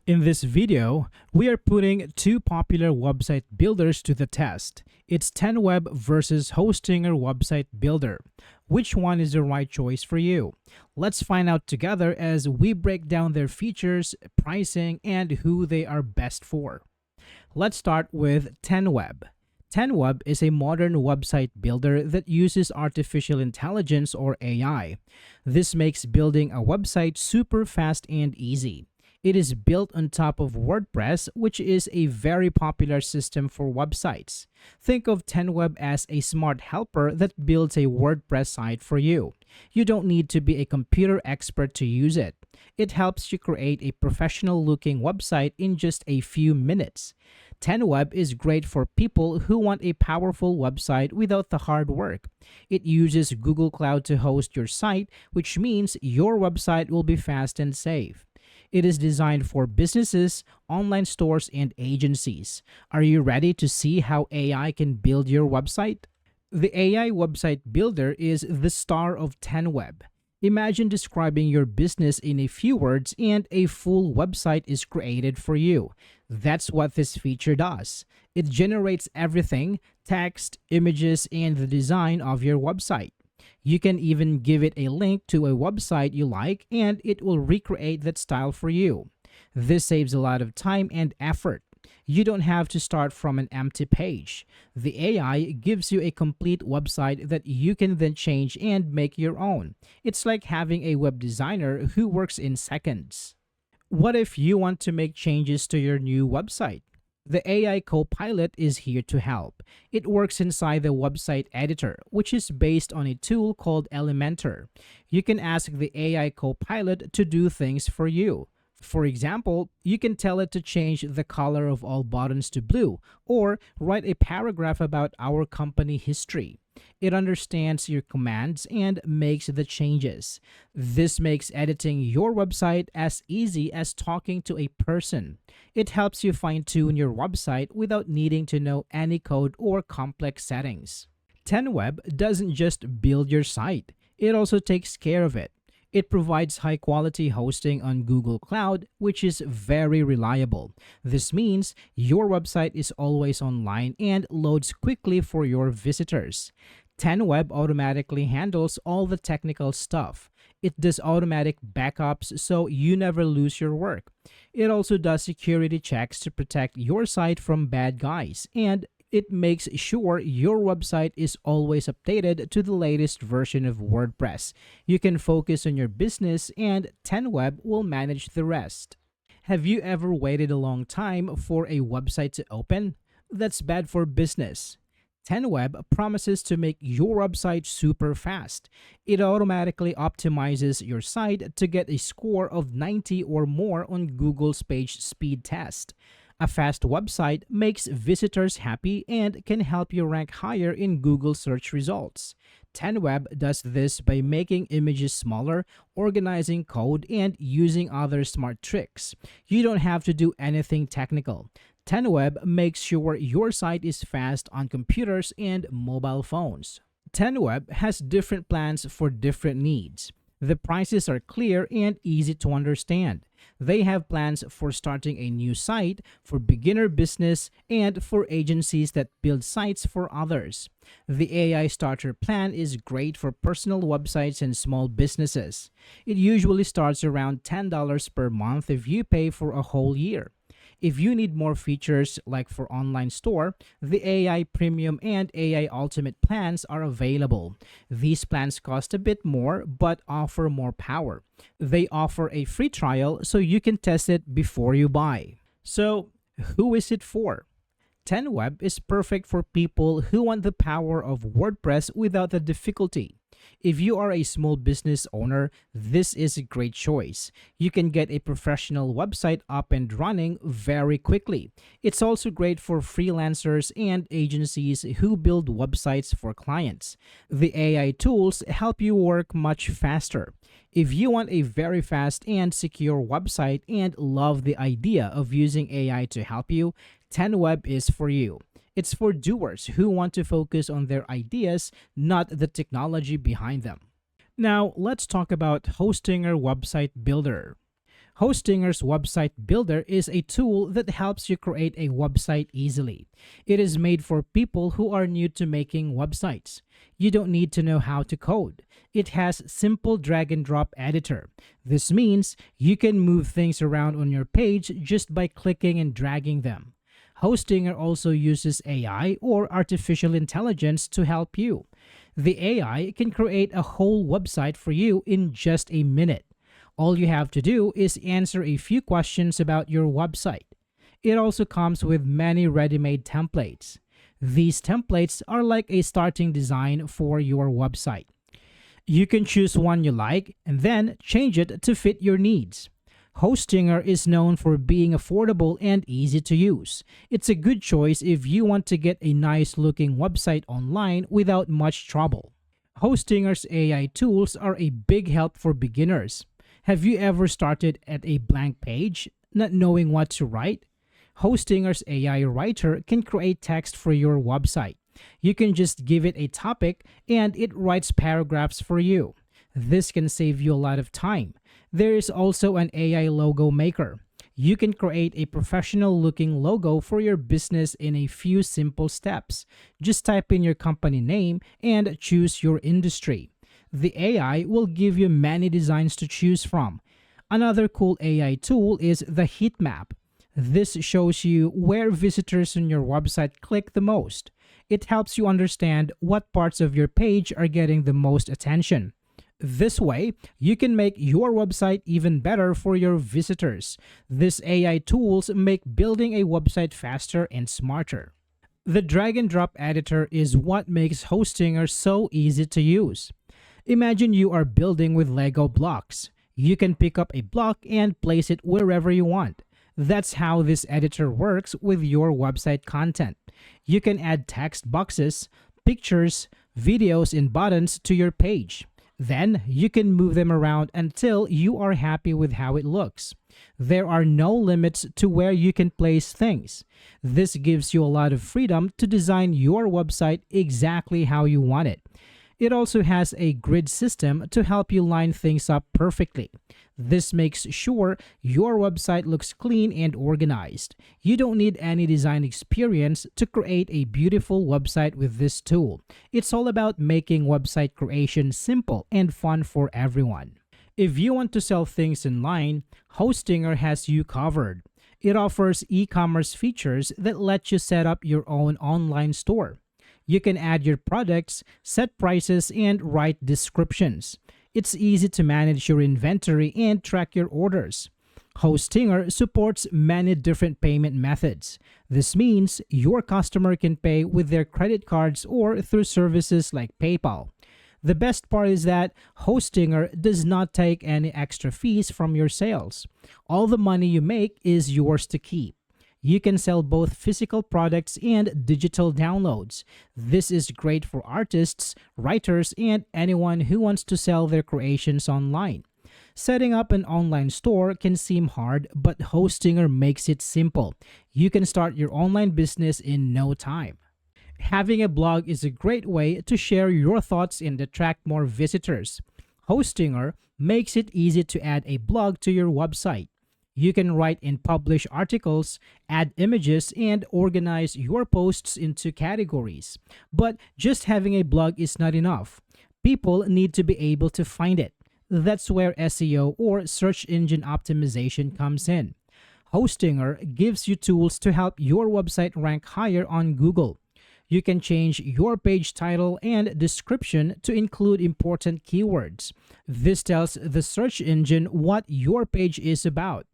In this video, we are putting two popular website builders to the test. It's 10web versus Hostinger Website Builder. Which one is the right choice for you? Let's find out together as we break down their features, pricing, and who they are best for. Let's start with 10web. 10web is a modern website builder that uses artificial intelligence or AI. This makes building a website super fast and easy. It is built on top of WordPress, which is a very popular system for websites. Think of 10web as a smart helper that builds a WordPress site for you. You don't need to be a computer expert to use it. It helps you create a professional-looking website in just a few minutes. 10web is great for people who want a powerful website without the hard work. It uses Google Cloud to host your site, which means your website will be fast and safe. It is designed for businesses, online stores, and agencies. Are you ready to see how AI can build your website? The AI website builder is the star of 10web. Imagine describing your business in a few words and a full website is created for you. That's what this feature does. It generates everything: text, images, and the design of your website. You can even give it a link to a website you like and it will recreate that style for you. This saves a lot of time and effort. You don't have to start from an empty page. The AI gives you a complete website that you can then change and make your own. It's like having a web designer who works in seconds. What if you want to make changes to your new website? The AI Copilot is here to help. It works inside the website editor, which is based on a tool called Elementor. You can ask the AI Copilot to do things for you. For example, you can tell it to change the color of all buttons to blue or write a paragraph about our company history. It understands your commands and makes the changes. This makes editing your website as easy as talking to a person. It helps you fine-tune your website without needing to know any code or complex settings. 10web doesn't just build your site, it also takes care of it. It provides high-quality hosting on Google Cloud, which is very reliable. This means your website is always online and loads quickly for your visitors. 10web automatically handles all the technical stuff. It does automatic backups so you never lose your work. It also does security checks to protect your site from bad guys, and it makes sure your website is always updated to the latest version of WordPress. You can focus on your business and 10web will manage the rest. Have you ever waited a long time for a website to open? That's bad for business. 10web promises to make your website super fast. It automatically optimizes your site to get a score of 90 or more on Google's page speed test. A fast website makes visitors happy and can help you rank higher in Google search results. 10web does this by making images smaller, organizing code, and using other smart tricks. You don't have to do anything technical. 10web makes sure your site is fast on computers and mobile phones. 10web has different plans for different needs. The prices are clear and easy to understand. They have plans for starting a new site, for beginner business, and for agencies that build sites for others. The AI Starter plan is great for personal websites and small businesses. It usually starts around $10 per month if you pay for a whole year. If you need more features like for online store, the AI Premium and AI Ultimate plans are available. These plans cost a bit more but offer more power. They offer a free trial so you can test it before you buy. So, who is it for? 10web is perfect for people who want the power of WordPress without the difficulty. If you are a small business owner, this is a great choice. You can get a professional website up and running very quickly. It's also great for freelancers and agencies who build websites for clients. The AI tools help you work much faster. If you want a very fast and secure website and love the idea of using AI to help you, 10web is for you. It's for doers who want to focus on their ideas, not the technology behind them. Now, let's talk about Hostinger Website Builder. Hostinger's Website Builder is a tool that helps you create a website easily. It is made for people who are new to making websites. You don't need to know how to code. It has simple drag and drop editor. This means you can move things around on your page just by clicking and dragging them. Hostinger also uses AI or artificial intelligence to help you. The AI can create a whole website for you in just a minute. All you have to do is answer a few questions about your website. It also comes with many ready-made templates. These templates are like a starting design for your website. You can choose one you like and then change it to fit your needs. Hostinger is known for being affordable and easy to use. It's a good choice if you want to get a nice-looking website online without much trouble. Hostinger's AI tools are a big help for beginners. Have you ever started at a blank page, not knowing what to write? Hostinger's AI Writer can create text for your website. You can just give it a topic and it writes paragraphs for you. This can save you a lot of time. There is also an AI logo maker. You can create a professional-looking logo for your business in a few simple steps. Just type in your company name and choose your industry. The AI will give you many designs to choose from. Another cool AI tool is the heat map. This shows you where visitors on your website click the most. It helps you understand what parts of your page are getting the most attention. This way, you can make your website even better for your visitors. These AI tools make building a website faster and smarter. The drag and drop editor is what makes Hostinger so easy to use. Imagine you are building with Lego blocks. You can pick up a block and place it wherever you want. That's how this editor works with your website content. You can add text boxes, pictures, videos, and buttons to your page. Then, you can move them around until you are happy with how it looks. There are no limits to where you can place things. This gives you a lot of freedom to design your website exactly how you want it. It also has a grid system to help you line things up perfectly. This makes sure your website looks clean and organized. You don't need any design experience to create a beautiful website with this tool. It's all about making website creation simple and fun for everyone. If you want to sell things online, Hostinger has you covered. It offers e-commerce features that let you set up your own online store. You can add your products, set prices, and write descriptions. It's easy to manage your inventory and track your orders. Hostinger supports many different payment methods. This means your customer can pay with their credit cards or through services like PayPal. The best part is that Hostinger does not take any extra fees from your sales. All the money you make is yours to keep. You can sell both physical products and digital downloads. This is great for artists, writers, and anyone who wants to sell their creations online. Setting up an online store can seem hard, but Hostinger makes it simple. You can start your online business in no time. Having a blog is a great way to share your thoughts and attract more visitors. Hostinger makes it easy to add a blog to your website. You can write and publish articles, add images, and organize your posts into categories. But just having a blog is not enough. People need to be able to find it. That's where SEO or search engine optimization comes in. Hostinger gives you tools to help your website rank higher on Google. You can change your page title and description to include important keywords. This tells the search engine what your page is about.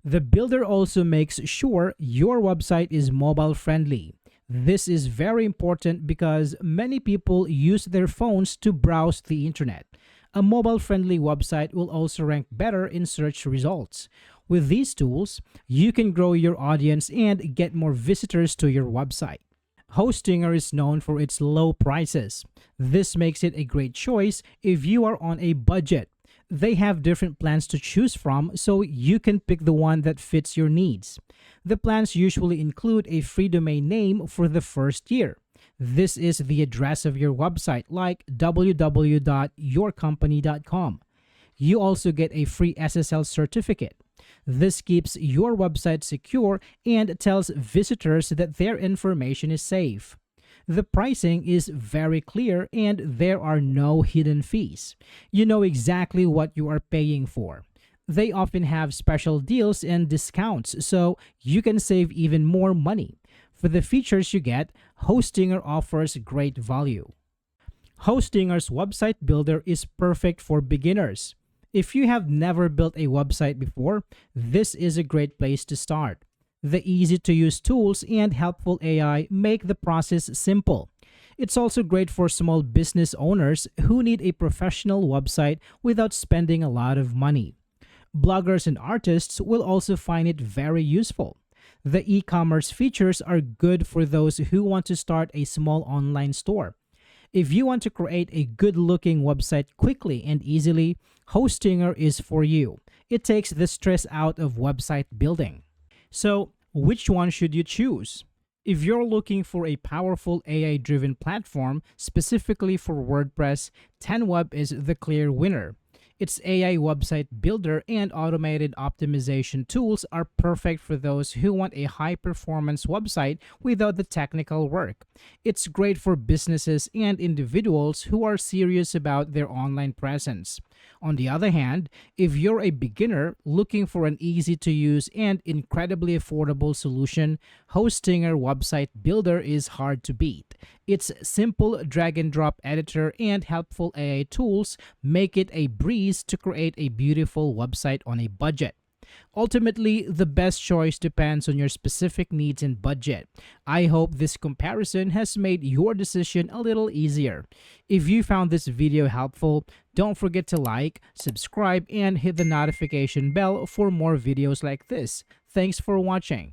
The builder also makes sure your website is mobile friendly. This is very important because many people use their phones to browse the internet. A mobile-friendly website will also rank better in search results. With these tools, you can grow your audience and get more visitors to your website. Hostinger is known for its low prices. This makes it a great choice if you are on a budget. They have different plans to choose from, so you can pick the one that fits your needs. The plans usually include a free domain name for the first year. This is the address of your website, like www.yourcompany.com. You also get a free SSL certificate. This keeps your website secure and tells visitors that their information is safe. The pricing is very clear and there are no hidden fees. You know exactly what you are paying for. They often have special deals and discounts, so you can save even more money. For the features you get, Hostinger offers great value. Hostinger's website builder is perfect for beginners. If you have never built a website before, this is a great place to start. The easy to use tools and helpful AI make the process simple. It's also great for small business owners who need a professional website without spending a lot of money. Bloggers and artists will also find it very useful. The e-commerce features are good for those who want to start a small online store. If you want to create a good-looking website quickly and easily, Hostinger is for you. It takes the stress out of website building. So, which one should you choose? If you're looking for a powerful AI-driven platform specifically for WordPress, 10web is the clear winner. Its AI website builder and automated optimization tools are perfect for those who want a high-performance website without the technical work. It's great for businesses and individuals who are serious about their online presence. On the other hand, if you're a beginner looking for an easy-to-use and incredibly affordable solution, Hostinger Website Builder is hard to beat. Its simple drag-and-drop editor and helpful AI tools make it a breeze to create a beautiful website on a budget. Ultimately, the best choice depends on your specific needs and budget. I hope this comparison has made your decision a little easier. If you found this video helpful, don't forget to like, subscribe, and hit the notification bell for more videos like this. Thanks for watching.